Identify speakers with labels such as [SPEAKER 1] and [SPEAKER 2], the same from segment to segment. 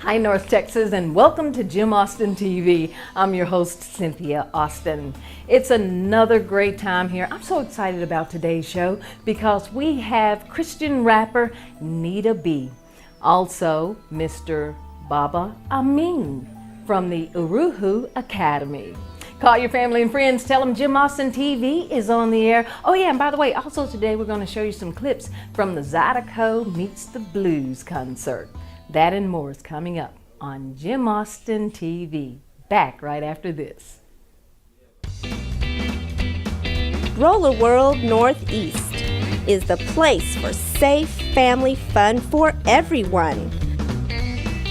[SPEAKER 1] Hi, North Texas, and welcome to Jim Austin TV. I'm your host, Cynthia Austin. It's another great time here. I'm so excited about today's show because we have Christian rapper Nita B. Also, Mr. Baba Amin from the Uhuru Academy. Call your family and friends, tell them Jim Austin TV is on the air. Oh yeah, and by the way, also today we're going to show you some clips from the Zydeco Meets the Blues concert. That and more is coming up on Jim Austin TV. Back right after this.
[SPEAKER 2] Roller World Northeast is the place for safe family fun for everyone.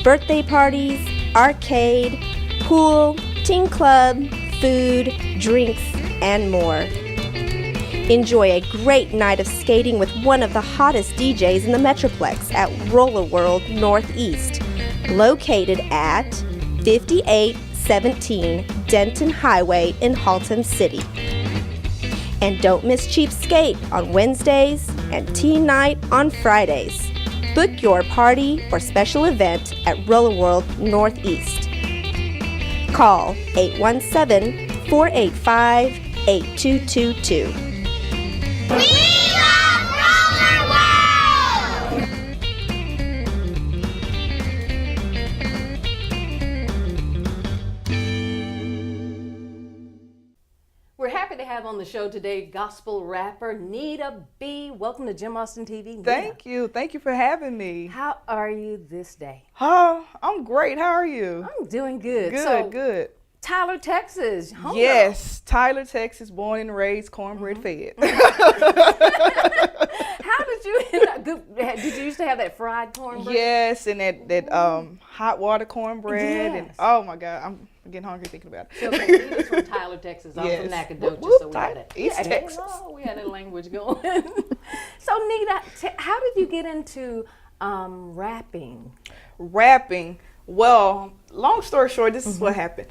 [SPEAKER 2] Birthday parties, arcade, pool, teen club, food, drinks, and more. Enjoy a great night of skating with one of the hottest DJs in the Metroplex at Roller World Northeast, located at 5817 Denton Highway in Halton City. And don't miss Cheap Skate on Wednesdays and Teen Night on Fridays. Book your party or special event at Roller World Northeast. Call 817-485-8222.
[SPEAKER 3] We love Roller World!
[SPEAKER 1] We're happy to have on the show today gospel rapper Nita B. Welcome to Jim Austin TV. Nita.
[SPEAKER 4] Thank you. Thank you for having me.
[SPEAKER 1] How are you this day?
[SPEAKER 4] Oh, I'm great. How are you?
[SPEAKER 1] I'm doing good.
[SPEAKER 4] Good, good.
[SPEAKER 1] Tyler, Texas. Home
[SPEAKER 4] Yes, Tyler, Texas, born and raised, cornbread fed.
[SPEAKER 1] How did you end up? Did you used to have that fried cornbread?
[SPEAKER 4] Yes, and that hot water cornbread.
[SPEAKER 1] Yes.
[SPEAKER 4] And oh my God, I'm getting hungry thinking about it.
[SPEAKER 1] So, okay, Nita's from Tyler, Texas. I'm from
[SPEAKER 4] Yes.
[SPEAKER 1] Nacogdoches,
[SPEAKER 4] Whoop,
[SPEAKER 1] so we
[SPEAKER 4] Tyler,
[SPEAKER 1] had it.
[SPEAKER 4] East Texas.
[SPEAKER 1] We had a language going. So, Nita, how did you get into rapping?
[SPEAKER 4] Rapping. Well, long story short, this is what happened.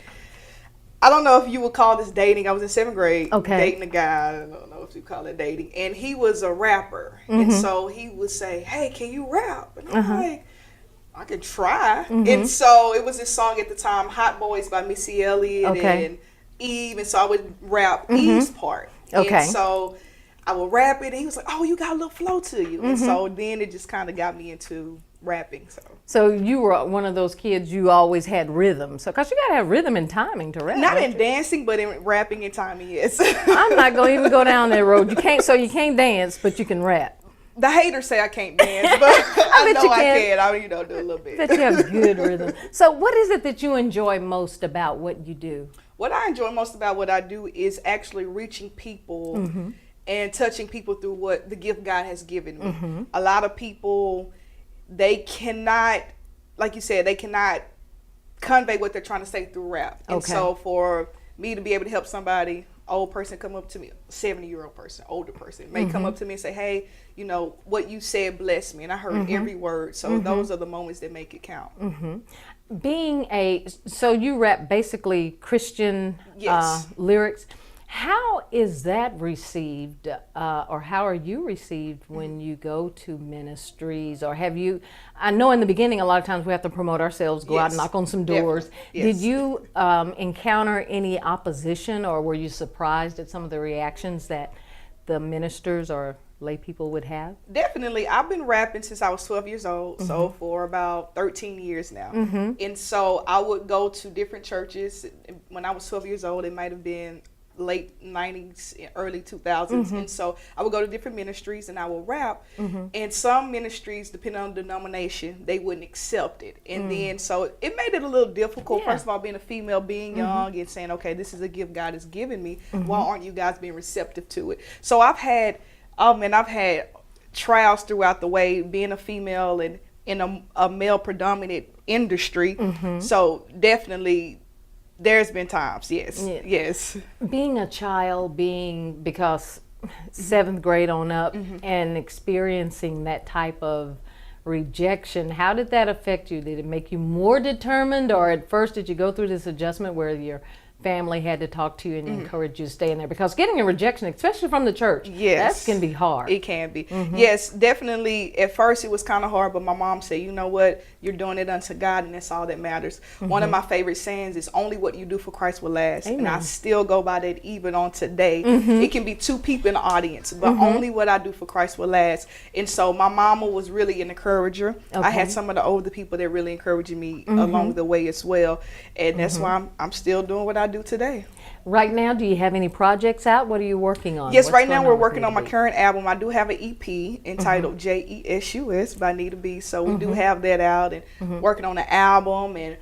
[SPEAKER 4] I don't know if you would call this dating. I was in 7th grade, dating a guy. I don't know if you call it dating. And he was a rapper. And so he would say, hey, can you rap? And I'm like, I could try. And so it was this song at the time, Hot Boys by Missy Elliott and Eve. And so I would rap Eve's part. And so I would rap it. And he was like, oh, you got a little flow to you. And so then it just kind of got me into rapping.
[SPEAKER 1] So you were one of those kids, you always had rhythm. So, because you got to have rhythm and timing to rap.
[SPEAKER 4] Not in dancing, but in rapping and timing, yes.
[SPEAKER 1] I'm not going to even go down that road. You can't dance, but you can rap.
[SPEAKER 4] The haters say I can't dance, but I know I can. I do a little bit.
[SPEAKER 1] But you have good rhythm. So what is it that you enjoy most about what you do?
[SPEAKER 4] What I enjoy most about what I do is actually reaching people and touching people through what the gift God has given me. A lot of people, they cannot, like you said, they cannot convey what they're trying to say through rap. And so for me to be able to help somebody, old person come up to me, 70-year-old person, older person, may come up to me and say, hey, you know, what you said blessed me. And I heard every word. So those are the moments that make it count.
[SPEAKER 1] So you rap basically Christian lyrics. How is that received, or how are you received when you go to ministries, or have you, I know in the beginning a lot of times we have to promote ourselves, go out and knock on some doors. Did you encounter any opposition, or were you surprised at some of the reactions that the ministers or lay people would have? Definitely.
[SPEAKER 4] I've been rapping since I was 12 years old, so for about 13 years now. And so I would go to different churches. When I was 12 years old, it might have been late 90s, early 2000s. And so I would go to different ministries and I would rap. And some ministries, depending on the denomination, they wouldn't accept it. And then so it made it a little difficult. First of all, being a female, being young and saying, okay, this is a gift God has given me. Why aren't you guys being receptive to it? So I've had trials throughout the way, being a female and in a male predominant industry. So definitely there's been times, yes.
[SPEAKER 1] Being a child, because 7th grade on up and experiencing that type of rejection, how did that affect you? Did it make you more determined, or at first did you go through this adjustment where your family had to talk to you and encourage you to stay in there? Because getting a rejection, especially from the church, that can be hard.
[SPEAKER 4] It can be. Yes, definitely. At first it was kind of hard, but my mom said, you know what, you're doing it unto God, and that's all that matters. One of my favorite sayings is, only what you do for Christ will last.
[SPEAKER 1] Amen.
[SPEAKER 4] And I still go by that even on today. It can be 2 people in the audience, but only what I do for Christ will last. And so my mama was really an encourager. I had some of the older people that really encouraged me along the way as well. And that's why I'm still doing what I do today.
[SPEAKER 1] Right now, do you have any projects out? What are you working on?
[SPEAKER 4] Yes, right now we're working on my current album. I do have an EP entitled JESUS by Nita B. So we do have that out, and working on the album and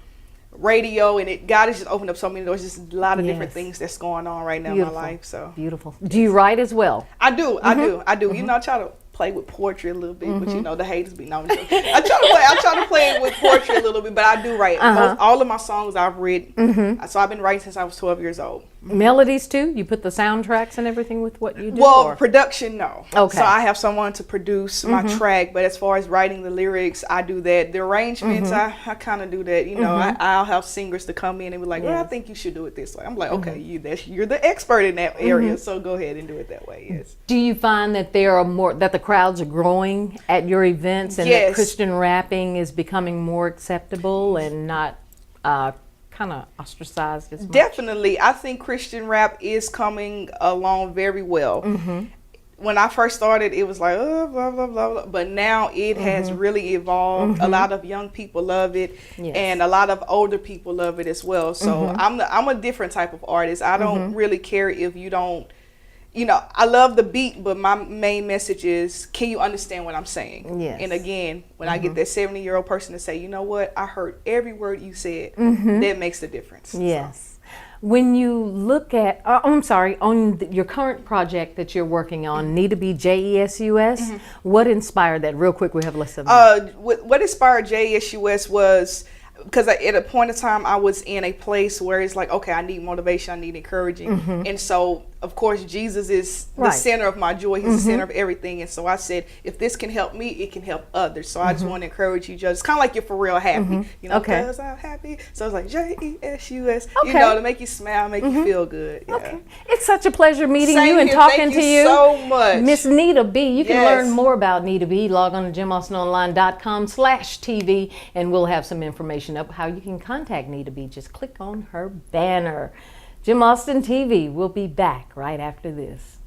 [SPEAKER 4] radio, and God has just opened up so many doors. Just a lot of different things that's going on right now in my life. So
[SPEAKER 1] beautiful. Do you write as well?
[SPEAKER 4] I do. You know, I try to play with poetry a little bit, but you know the haters be knowing. I try to play with poetry a little bit, but I do write. All of my songs I've written. So I've been writing since I was 12 years old.
[SPEAKER 1] Melodies too? You put the soundtracks and everything with what you do?
[SPEAKER 4] Well, production, no.
[SPEAKER 1] Okay.
[SPEAKER 4] So I have someone to produce my track, but as far as writing the lyrics, I do that. The arrangements, I kind of do that. You know, I'll have singers to come in and be like, well, I think you should do it this way. I'm like, okay, you're the expert in that area, so go ahead and do it that way. Yes.
[SPEAKER 1] Do you find that that the crowds are growing at your events, and that Christian rapping is becoming more acceptable and not kind of ostracized as much?
[SPEAKER 4] Definitely. I think Christian rap is coming along very well. When I first started, it was like, oh, blah, blah, blah, blah. But now it has really evolved. A lot of young people love it, and a lot of older people love it as well. So I'm a different type of artist. I don't really care if you don't, you know, I love the beat, but my main message is, can you understand what I'm saying?
[SPEAKER 1] Yes.
[SPEAKER 4] And again, when I get that 70-year-old person to say, you know what, I heard every word you said, that makes the difference.
[SPEAKER 1] Yes. So. When you look at, on your current project that you're working on, Nita B, JESUS, what inspired that? Real quick, we have less of
[SPEAKER 4] what inspired JESUS was, because at a point in time I was in a place where it's like, okay, I need motivation, I need encouraging, and so of course Jesus is the center of my joy. He's the center of everything, and so I said, if this can help me, it can help others. So I just want to encourage you, just kind of like you're for real happy, you know, because I'm happy. So it's like JESUS, you know, to make you smile, make you feel good. Yeah. Okay,
[SPEAKER 1] it's such a pleasure meeting you and
[SPEAKER 4] here.
[SPEAKER 1] talking to you
[SPEAKER 4] so much,
[SPEAKER 1] Miss Nita B. You can learn more about Nita B. Log on to jimaustinonline.com/TV, and we'll have some information up how you can contact Nita B. Just click on her banner. Jim Austin TV will be back right after this.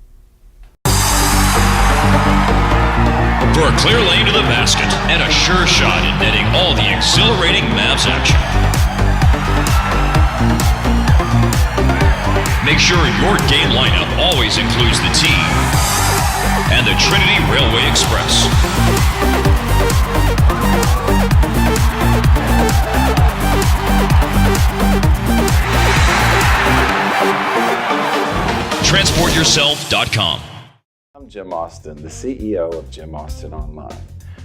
[SPEAKER 5] For a clear lane to the basket and a sure shot at netting all the exhilarating Mavs action. Make sure your game lineup always includes the team and the Trinity Railway Express. TransportYourself.com.
[SPEAKER 6] I'm Jim Austin, the CEO of Jim Austin Online.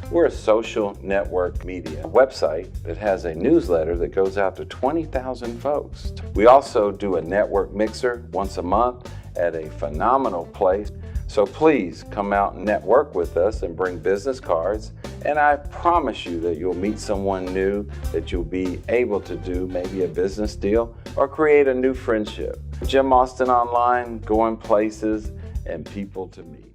[SPEAKER 6] We're a social network media website that has a newsletter that goes out to 20,000 folks. We also do a network mixer once a month at a phenomenal place. So please come out and network with us and bring business cards. And I promise you that you'll meet someone new, that you'll be able to do maybe a business deal or create a new friendship. Jim Austin Online, going places and people to meet.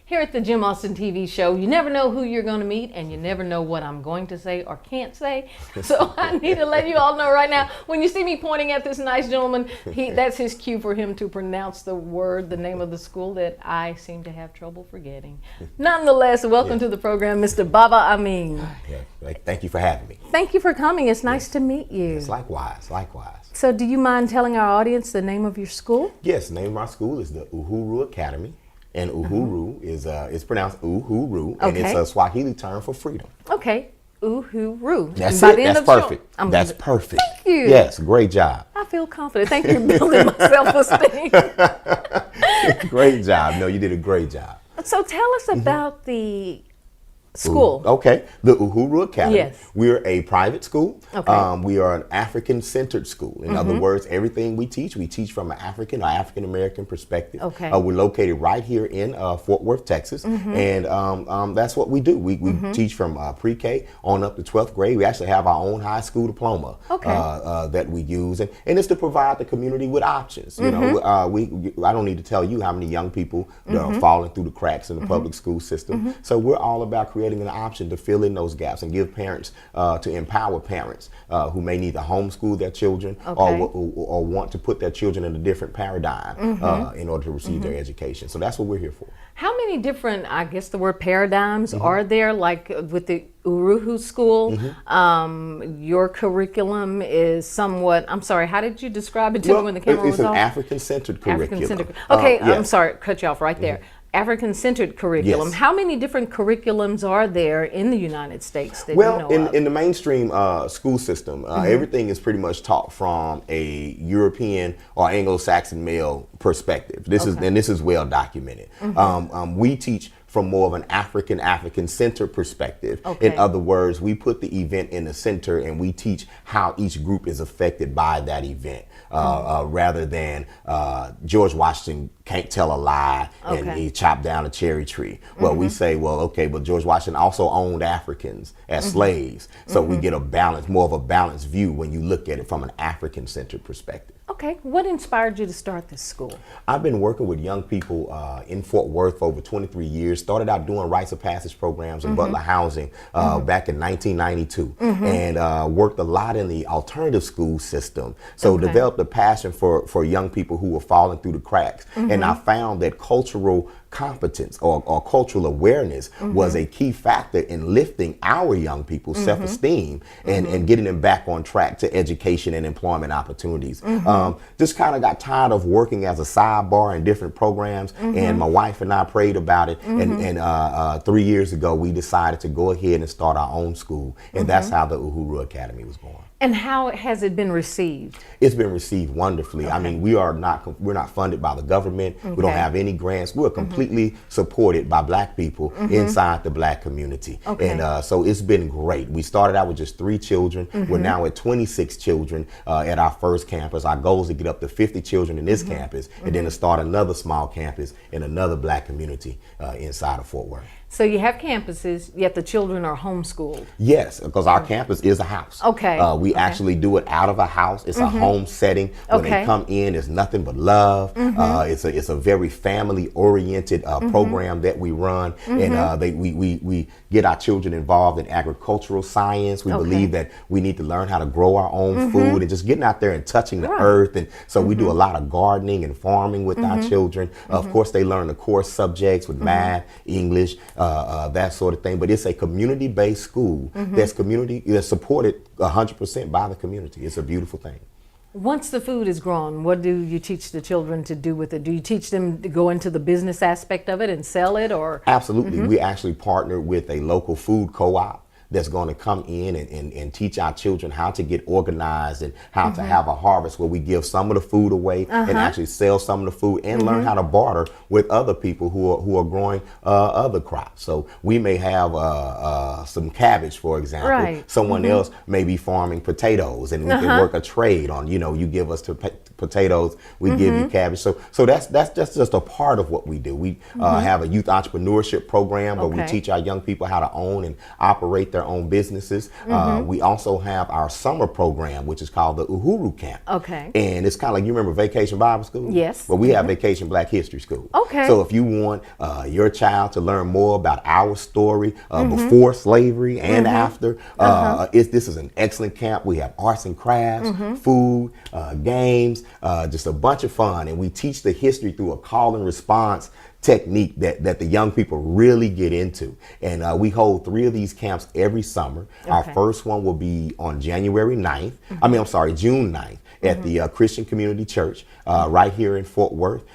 [SPEAKER 1] Here at the Jim Austin TV show, you never know who you're going to meet, and you never know what I'm going to say or can't say. So I need to let you all know right now, when you see me pointing at this nice gentleman, that's his cue for him to pronounce the name of the school that I seem to have trouble forgetting. Nonetheless, welcome to the program, Mr. Baba Amin.
[SPEAKER 7] Thank you for having me.
[SPEAKER 1] Thank you for coming. It's nice to meet you.
[SPEAKER 7] Yes, likewise.
[SPEAKER 1] So do you mind telling our audience the name of your school?
[SPEAKER 7] Yes, the name of my school is the Uhuru Academy. And Uhuru is it's pronounced Uhuru, and it's a Swahili term for freedom.
[SPEAKER 1] Okay, Uhuru.
[SPEAKER 7] That's it. That's perfect. That's perfect.
[SPEAKER 1] Thank you.
[SPEAKER 7] Yes, great job.
[SPEAKER 1] I feel confident. Thank you for building my self-esteem.
[SPEAKER 7] Great job. No, you did a great job.
[SPEAKER 1] So tell us about the School.
[SPEAKER 7] Okay, the Uhuru Academy.
[SPEAKER 1] Yes.
[SPEAKER 7] We're a private school.
[SPEAKER 1] Okay.
[SPEAKER 7] We are an African-centered school. In other words, everything we teach from an African or African-American perspective.
[SPEAKER 1] Okay.
[SPEAKER 7] We're located right here in Fort Worth, Texas, and that's what we do. We teach from pre-K on up to 12th grade. We actually have our own high school diploma that we use, and it's to provide the community with options. You know, I don't need to tell you how many young people that are falling through the cracks in the public school system. So we're all about creating an option to fill in those gaps and give parents, to empower parents who may need to homeschool their children or want to put their children in a different paradigm in order to receive their education. So that's what we're here for.
[SPEAKER 1] How many different, I guess the word paradigms, are there, like with the Uhuru School? Your curriculum is somewhat, I'm sorry, how did you describe it to me when the camera was
[SPEAKER 7] It's an
[SPEAKER 1] off?
[SPEAKER 7] African-centered curriculum.
[SPEAKER 1] African-centered. Okay,
[SPEAKER 7] yes.
[SPEAKER 1] I'm sorry, cut you off right there. African-centered curriculum.
[SPEAKER 7] Yes.
[SPEAKER 1] How many different curriculums are there in the United States that you know of?
[SPEAKER 7] In the mainstream school system, everything is pretty much taught from a European or Anglo-Saxon male perspective. This is well documented. We teach from more of an African-centered perspective. In other words, we put the event in the center and we teach how each group is affected by that event, rather than George Washington can't tell a lie and he chopped down a cherry tree. Well, we say, well, okay, but George Washington also owned Africans as slaves. So we get more of a balanced view when you look at it from an African-centered perspective.
[SPEAKER 1] Okay, what inspired you to start this school?
[SPEAKER 7] I've been working with young people in Fort Worth for over 23 years. Started out doing rites of passage programs in Butler housing back in 1992, and worked a lot in the alternative school system. So developed a passion for young people who were falling through the cracks. And I found that cultural competence or cultural awareness was a key factor in lifting our young people's self-esteem and getting them back on track to education and employment opportunities. Just kind of got tired of working as a sidebar in different programs, and my wife and I prayed about it, and 3 years ago we decided to go ahead and start our own school, and that's how the Uhuru Academy was born.
[SPEAKER 1] And how has it been received?
[SPEAKER 7] It's been received wonderfully. I mean, we're not funded by the government. We don't have any grants. We're completely supported by Black people inside the Black community. And so it's been great. We started out with just 3 children. We're now at 26 children at our first campus. Our goal is to get up to 50 children in this campus, and then to start another small campus in another Black community inside of Fort Worth.
[SPEAKER 1] So you have campuses, yet the children are homeschooled.
[SPEAKER 7] Yes, because our campus is a house. We actually do it out of a house. It's a home setting. When they come in, it's nothing but love. It's a very family-oriented program that we run, and we get our children involved in agricultural science. We believe that we need to learn how to grow our own food and just getting out there and touching the earth. And so we do a lot of gardening and farming with our children. Of course, they learn the core subjects with math, English, that sort of thing. But it's a community-based school that's supported 100% by the community. It's a beautiful thing.
[SPEAKER 1] Once the food is grown, what do you teach the children to do with it? Do you teach them to go into the business aspect of it and sell it, or?
[SPEAKER 7] Absolutely. We actually partner with a local food co-op that's going to come in and teach our children how to get organized and how to have a harvest where we give some of the food away and actually sell some of the food and learn how to barter with other people who are growing other crops. So we may have some cabbage, for example. Someone else may be farming potatoes, and we can work a trade on, you give us potatoes, we give you cabbage. So that's just a part of what we do. We have a youth entrepreneurship program where we teach our young people how to own and operate their own businesses. We also have our summer program, which is called the Uhuru Camp. And it's kind of like, you remember Vacation Bible School?
[SPEAKER 1] Yes.
[SPEAKER 7] Well, we have Vacation Black History School. So if you want your child to learn more about our story before slavery and after, this is an excellent camp. We have arts and crafts, food, games, just a bunch of fun. And we teach the history through a call and response technique that the young people really get into. And we hold 3 of these camps every summer. Our first one will be on January 9th. June 9th at the Christian Community Church right here in Fort Worth.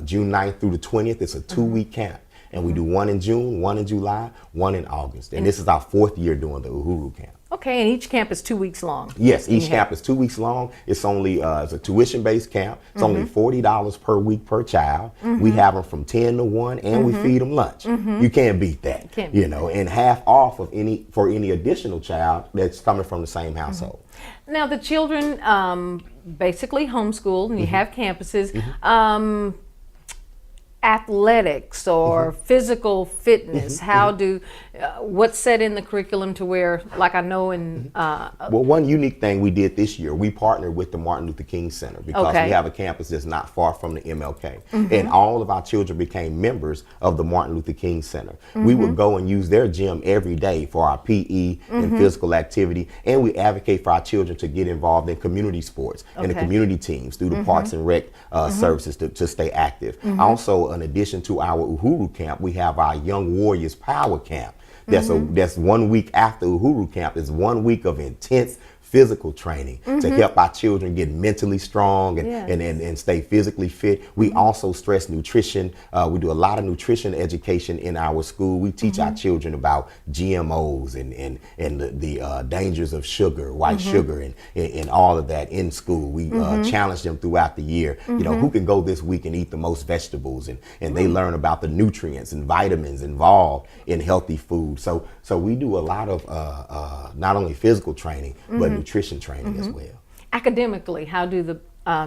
[SPEAKER 7] June 9th through the 20th. It's a 2-week camp. And we do one in June, one in July, one in August. And this is our 4th year doing the Uhuru Camp.
[SPEAKER 1] Okay, and each camp is 2 weeks long.
[SPEAKER 7] Yes, each camp is 2 weeks long. It's only it's a tuition-based camp. It's only $40 per week per child. We have them from 10 to 1, and we feed them lunch. You can't beat that. You know, and half off of for any additional child that's coming from the same household.
[SPEAKER 1] Now the children basically homeschooled, and you have campuses. Athletics or physical fitness, how do what's set in the curriculum to where, like I know in
[SPEAKER 7] well, one unique thing we did this year, we partnered with the Martin Luther King Center because we have a campus that's not far from the MLK, and all of our children became members of the Martin Luther King Center. We would go and use their gym every day for our PE and physical activity, and we advocate for our children to get involved in community sports and the community teams through the Parks and Rec services to stay active. Also, in addition to our Uhuru camp, we have our Young Warriors Power Camp. That's 1 week after Uhuru camp. It's 1 week of intense physical training to help our children get mentally strong and stay physically fit. We also stress nutrition. We do a lot of nutrition education in our school. We teach our children about GMOs and the dangers of sugar, white sugar, and all of that in school. We challenge them throughout the year. You know, who can go this week and eat the most vegetables, and they learn about the nutrients and vitamins involved in healthy food. So we do a lot of not only physical training, but nutrition training as well.
[SPEAKER 1] Academically, how do the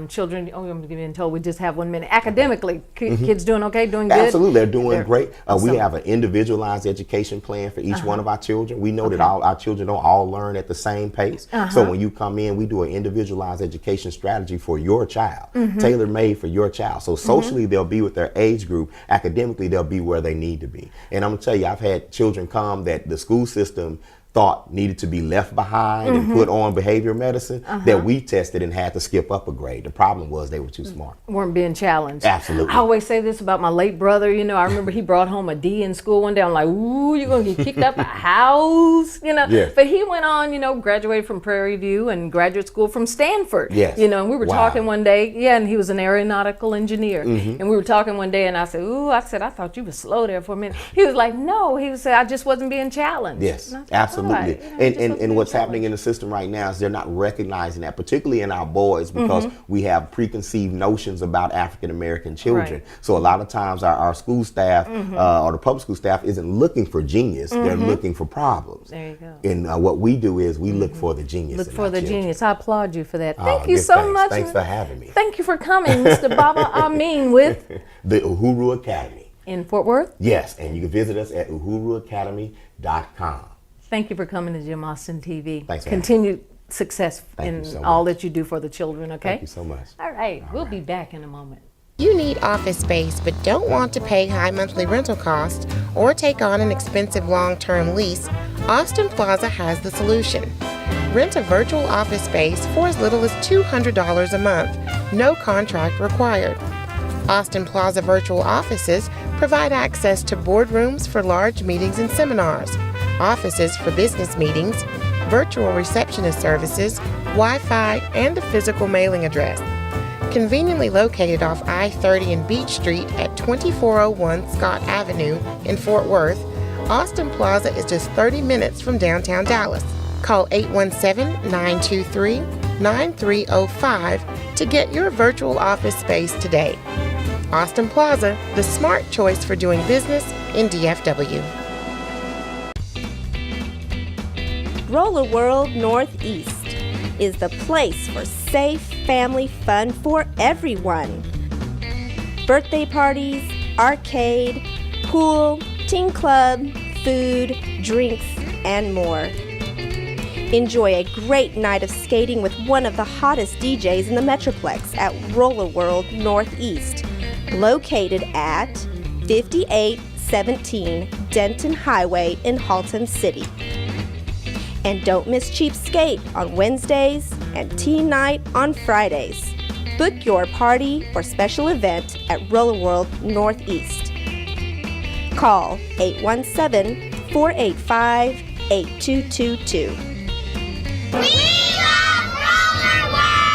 [SPEAKER 1] children, I'm being told we just have 1 minute. Academically, kids doing okay, doing good?
[SPEAKER 7] Absolutely, they're doing great. We have an individualized education plan for each one of our children. We know that all our children don't all learn at the same pace. So when you come in, we do an individualized education strategy for your child, tailor-made for your child. So socially, they'll be with their age group. Academically, they'll be where they need to be. And I'm gonna tell you, I've had children come that the school system thought needed to be left behind and put on behavior medicine that we tested and had to skip up a grade. The problem was they were too smart.
[SPEAKER 1] Weren't being challenged.
[SPEAKER 7] Absolutely.
[SPEAKER 1] I always say this about my late brother. You know, I remember he brought home a D in school one day. I'm like, ooh, you're going to get kicked out the house, you know.
[SPEAKER 7] Yeah.
[SPEAKER 1] But he went on, you know, graduated from Prairie View and graduate school from Stanford.
[SPEAKER 7] Yes.
[SPEAKER 1] You know, and we were talking one day, and he was an aeronautical engineer. And we were talking one day, and I said, ooh, I thought you were slow there for a minute. He was like, no. He said, I just wasn't being challenged.
[SPEAKER 7] Yes,
[SPEAKER 1] thought,
[SPEAKER 7] absolutely. And what's
[SPEAKER 1] challenged.
[SPEAKER 7] happening in the system right now is they're not recognizing that, particularly in our boys, because we have preconceived notions about African American children. So a lot of times our school staff or the public school staff isn't looking for genius, they're looking for problems.
[SPEAKER 1] There you go.
[SPEAKER 7] And what we do is we look for the genius.
[SPEAKER 1] Look for the genius. I applaud you for that.
[SPEAKER 7] Oh,
[SPEAKER 1] Thank you so much.
[SPEAKER 7] Thanks for having me.
[SPEAKER 1] Thank you for coming, Mr. Baba Amin with
[SPEAKER 7] the Uhuru Academy.
[SPEAKER 1] In Fort Worth?
[SPEAKER 7] Yes, and you can visit us at uhuruacademy.com.
[SPEAKER 1] Thank you for coming to Jim Austin TV.
[SPEAKER 7] Thanks for
[SPEAKER 1] Continued success in
[SPEAKER 7] so
[SPEAKER 1] all
[SPEAKER 7] much.
[SPEAKER 1] that you do for the children, okay?
[SPEAKER 7] Thank you so much.
[SPEAKER 1] All right, we'll be back in a moment.
[SPEAKER 8] You need office space but don't want to pay high monthly rental costs or take on an expensive long-term lease? Austin Plaza has the solution. Rent a virtual office space for as little as $200 a month, no contract required. Austin Plaza virtual offices provide access to boardrooms for large meetings and seminars, offices for business meetings, virtual receptionist services, Wi-Fi, and a physical mailing address. Conveniently located off I-30 and Beach Street at 2401 Scott Avenue in Fort Worth, Austin Plaza is just 30 minutes from downtown Dallas. Call 817-923-9305 to get your virtual office space today. Austin Plaza, the smart choice for doing business in DFW.
[SPEAKER 2] Roller World Northeast is the place for safe family fun for everyone. Birthday parties, arcade, pool, teen club, food, drinks, and more. Enjoy a great night of skating with one of the hottest DJs in the Metroplex at Roller World Northeast, located at 5817 Denton Highway in Halton City. And don't miss Cheap Skate on Wednesdays and Teen Night on Fridays. Book your party or special event at Roller World Northeast. Call 817-485-8222.
[SPEAKER 3] We love Roller World!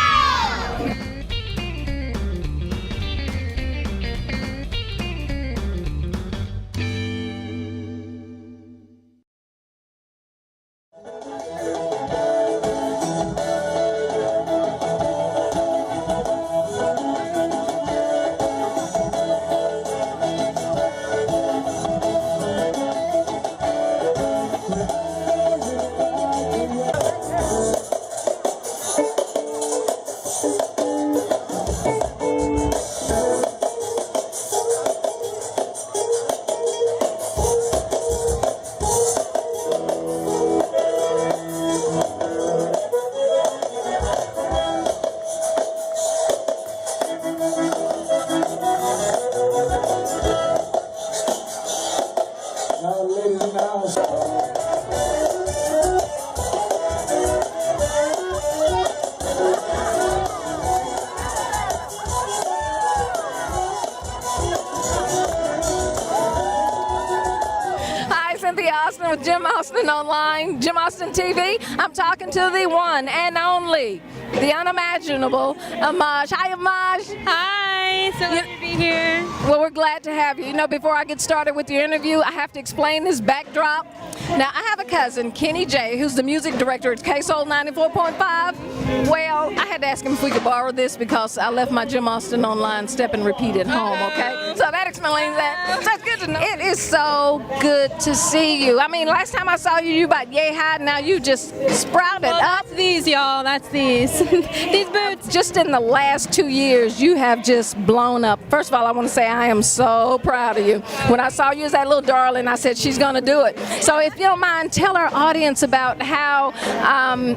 [SPEAKER 1] Austin Online, Jim Austin TV. I'm talking to the one and only, the unimaginable Amaj. Hi, Amaj.
[SPEAKER 9] Hi, so glad to be here.
[SPEAKER 1] Well, we're glad to have you. You know, before I get started with your interview, I have to explain this backdrop. Now, I have a cousin, Kenny J, who's the music director at K-Soul 94.5. Well, I had to ask him if we could borrow this because I left my Jim Austin Online step and repeat at home, okay? So that explains that. So it's good to know. It is so good to see you. I mean, last time I saw you, you about yay high. Now you just sprouted up.
[SPEAKER 9] That's these, y'all. That's these. These boots.
[SPEAKER 1] Just in the last 2 years, you have just blown up. First of all, I want to say I am so proud of you. When I saw you as that little darling, I said, she's going to do it. So if you don't mind, tell our audience about how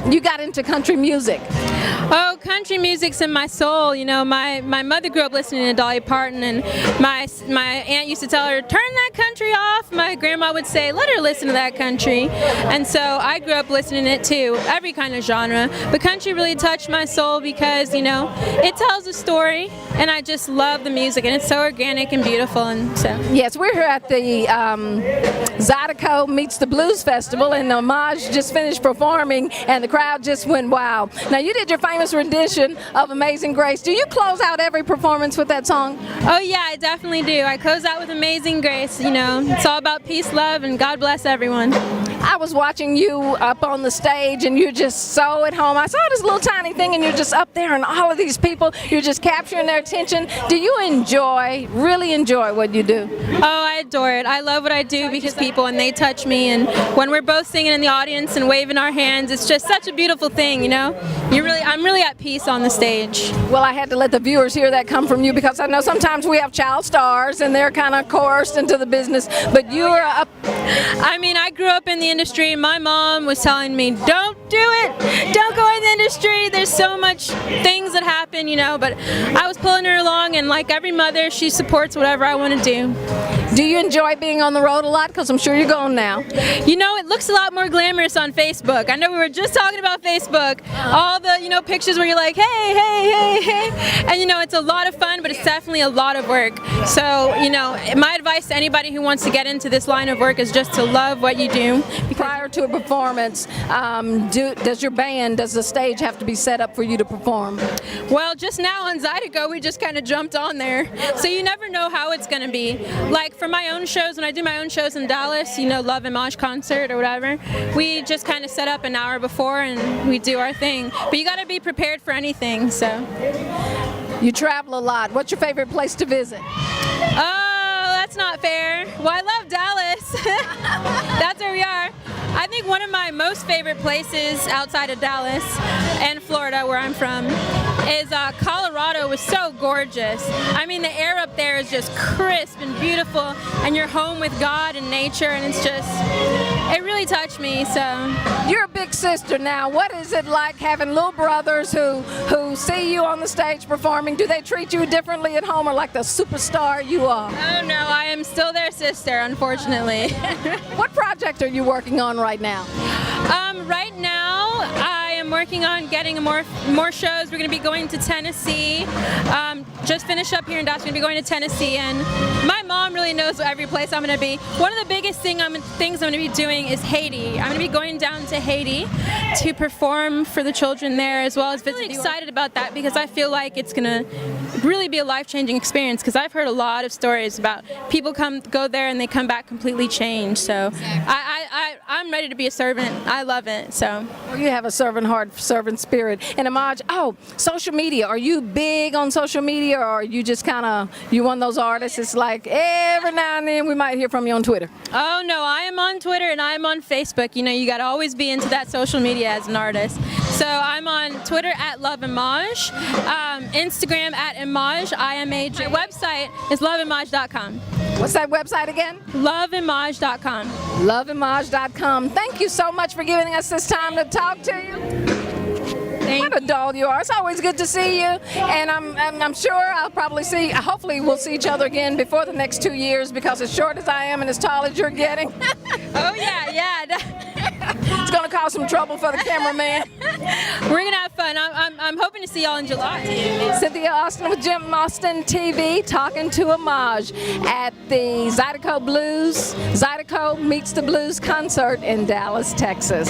[SPEAKER 1] you got into country music.
[SPEAKER 9] Oh, country music's in my soul. You know, my mother grew up listening to Dolly Parton, and my aunt used to tell her, turn that country off. My grandma would say, let her listen to that country. And so I grew up listening to it too, every kind of genre. But country really touched my soul because, you know, it tells a story, and I just love the music, and it's so organic and beautiful. And so
[SPEAKER 1] yes, we're here at the Zydeco Meets the Blues Festival, and Amaj just finished performing, and the crowd just went wild. Now, you did your famous rendition of Amazing Grace. Do you close out every performance with that song?
[SPEAKER 9] Oh yeah, I definitely do. I close out with Amazing Grace. You know, it's all about peace, love, and God bless everyone.
[SPEAKER 1] I was watching you up on the stage, and you're just so at home. I saw this little tiny thing, and you're just up there, and all of these people, you're just capturing their attention. Do you really enjoy what you do?
[SPEAKER 9] Oh, I adore it. I love what I do because people, and they touch me, and when we're both singing in the audience and waving our hands, it's just such a beautiful thing, you know? I'm really at peace on the stage.
[SPEAKER 1] Well, I had to let the viewers hear that come from you because I know sometimes we have child stars and they're kind of coerced into the business, but you're up.
[SPEAKER 9] I mean, I grew up in the industry. My mom was telling me, don't do it. Don't go in the industry. There's so much things that happen, you know, but I was pulling her along, and like every mother, she supports whatever I want to do.
[SPEAKER 1] Do you enjoy being on the road a lot? Because I'm sure you're going now.
[SPEAKER 9] You know, it looks a lot more glamorous on Facebook. I know we were just talking about Facebook. All the, you know, pictures where you're like, hey, hey, hey, hey. And, you know, it's a lot of fun, but it's definitely a lot of work. So, you know, my advice to anybody who wants to get into this line of work is just to love what you do.
[SPEAKER 1] Prior to a performance, does the stage have to be set up for you to perform?
[SPEAKER 9] Well, just now on Zydeco, we just kind of jumped on there. So you never know how it's going to be. Like for my own shows, when I do my own shows in Dallas, you know, Love and Maj concert or whatever, we just kind of set up an hour before and we do our thing. But you got to be prepared for anything, so.
[SPEAKER 1] You travel a lot. What's your favorite place to visit?
[SPEAKER 9] Oh, that's not fair. Well, I love Dallas. That's where we are. I think one of my most favorite places outside of Dallas and Florida, where I'm from, is Colorado. Was so gorgeous. I mean, the air up there is just crisp and beautiful, and you're home with God and nature, and it's just, it really touched me. So
[SPEAKER 1] you're a big sister now. What is it like having little brothers who see you on the stage performing? Do they treat you differently at home, or like the superstar you are?
[SPEAKER 9] Oh no, I am still their sister, unfortunately.
[SPEAKER 1] What project are you working on right now?
[SPEAKER 9] Right now, I am working on getting more shows. We're going to be going to Tennessee. Just finished up here in Dallas. We're going to be going to Tennessee, and my mom really knows every place I'm going to be. One of the biggest things I'm going to be doing is Haiti. I'm going to be going down to Haiti to perform for the children there, as well as visit. I'm really excited about that because I feel like it's going to really be a life-changing experience, because I've heard a lot of stories about people go there and they come back completely changed. So I'm ready to be a servant. I love it. So
[SPEAKER 1] well, you have a servant heart, servant spirit. And Amaj, social media. Are you big on social media, or are you just kind of one of those artists? It's like every now and then we might hear from you on Twitter.
[SPEAKER 9] Oh no, I am on Twitter and I am on Facebook. You know, you got to always be into that social media as an artist. So I'm on Twitter at Love Imaj, Instagram at Imaj, IMAJ. My website is loveimaj.com.
[SPEAKER 1] What's that website again?
[SPEAKER 9] Loveimaj.com.
[SPEAKER 1] Loveimaj.com. Thank you so much for giving us this time to talk to you. What a doll you are. It's always good to see you, and I'm sure hopefully we'll see each other again before the next 2 years, because as short as I am and as tall as you're getting.
[SPEAKER 9] Oh yeah.
[SPEAKER 1] It's going to cause some trouble for the cameraman.
[SPEAKER 9] We're going to have fun. and I'm hoping to see y'all in July.
[SPEAKER 1] Cynthia Austin with Jim Austin TV, talking to Homage at the Zydeco Blues, Zydeco Meets the Blues concert in Dallas, Texas.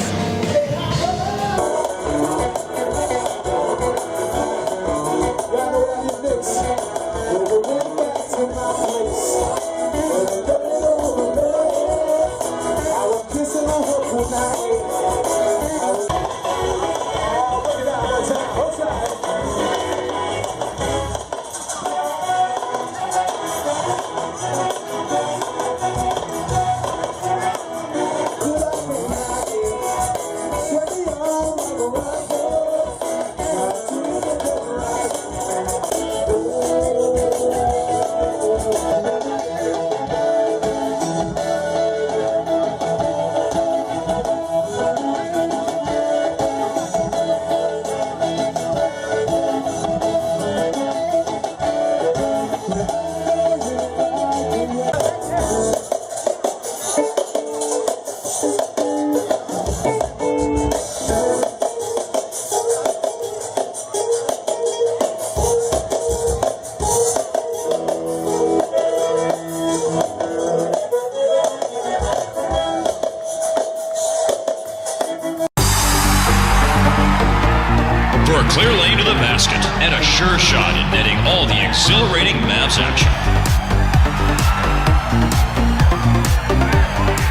[SPEAKER 5] For a clear lane to the basket and a sure shot at netting all the exhilarating Mavs action.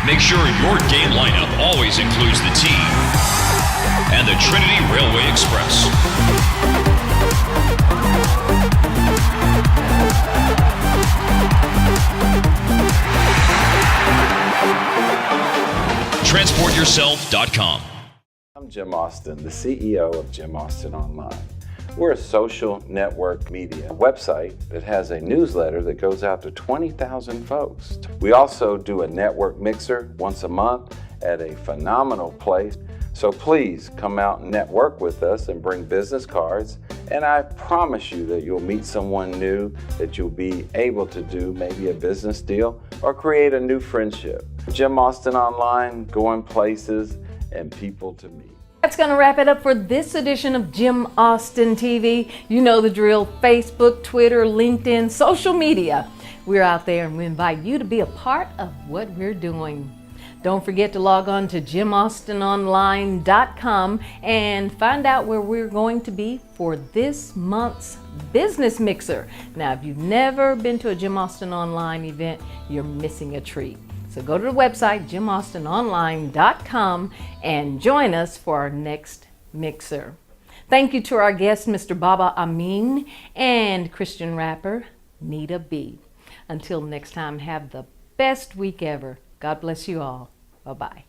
[SPEAKER 5] Make sure your game lineup always includes the T and the Trinity Railway Express. TransportYourself.com.
[SPEAKER 6] I'm Jim Austin, the CEO of Jim Austin Online. We're a social network media website that has a newsletter that goes out to 20,000 folks. We also do a network mixer once a month at a phenomenal place. So please come out and network with us and bring business cards. And I promise you that you'll meet someone new, that you'll be able to do maybe a business deal or create a new friendship. Jim Austin Online, going places and people to meet.
[SPEAKER 1] That's going to wrap it up for this edition of Jim Austin TV. You know the drill: Facebook, Twitter, LinkedIn, social media. We're out there and we invite you to be a part of what we're doing. Don't forget to log on to jimaustinonline.com and find out where we're going to be for this month's Business Mixer. Now, if you've never been to a Jim Austin Online event, you're missing a treat. So go to the website, jimaustinonline.com, and join us for our next mixer. Thank you to our guests, Mr. Baba Amin and Christian rapper, Nita B. Until next time, have the best week ever. God bless you all. Bye-bye.